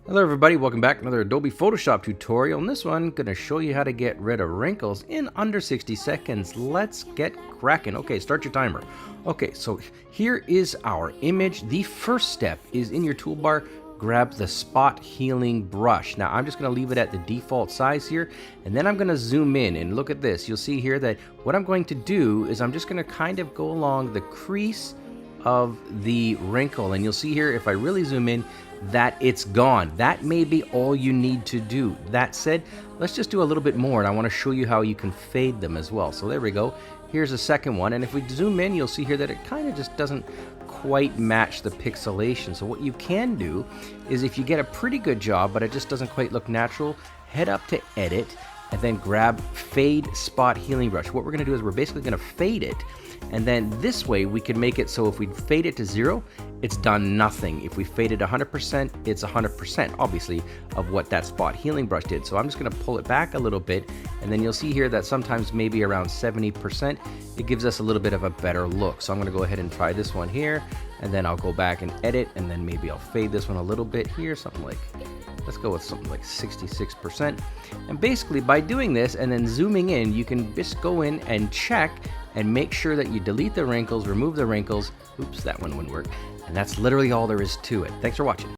Hello everybody, welcome back. Another Adobe Photoshop tutorial. In this one, I'm going to show you how to get rid of wrinkles in under 60 seconds. Let's get cracking. Okay, start your timer. Okay, so here is our image. The first step is in your toolbar, grab the spot healing brush. Now I'm just going to leave it at the default size here, and then I'm going to zoom in and look at this. You'll see here that what I'm going to do is I'm just going to kind of go along the crease of the wrinkle, and you'll see here if I really zoom in that it's gone. That may be all you need to do. That said, let's just do a little bit more, and I want to show you how you can fade them as well. So there we go. Here's a second one, and if we zoom in, you'll see here that it kind of just doesn't quite match the pixelation. So what you can do is, if you get a pretty good job but it just doesn't quite look natural, head up to edit and then grab fade spot healing brush. What we're going to do is we're basically going to fade it, and then this way we can make it so if we fade it to 0, it's done nothing. If we fade it 100%, it's 100% obviously of what that spot healing brush did. So I'm just going to pull it back a little bit, and then you'll see here that sometimes maybe around 70% it gives us a little bit of a better look. So I'm going to go ahead and try this one here, and then I'll go back and edit, and then maybe I'll fade this one a little bit here, something like, let's go with something like 66%. And basically by doing this and then zooming in, you can just go in and check and make sure that you delete the wrinkles, remove the wrinkles. Oops, that one wouldn't work. And that's literally all there is to it. Thanks for watching.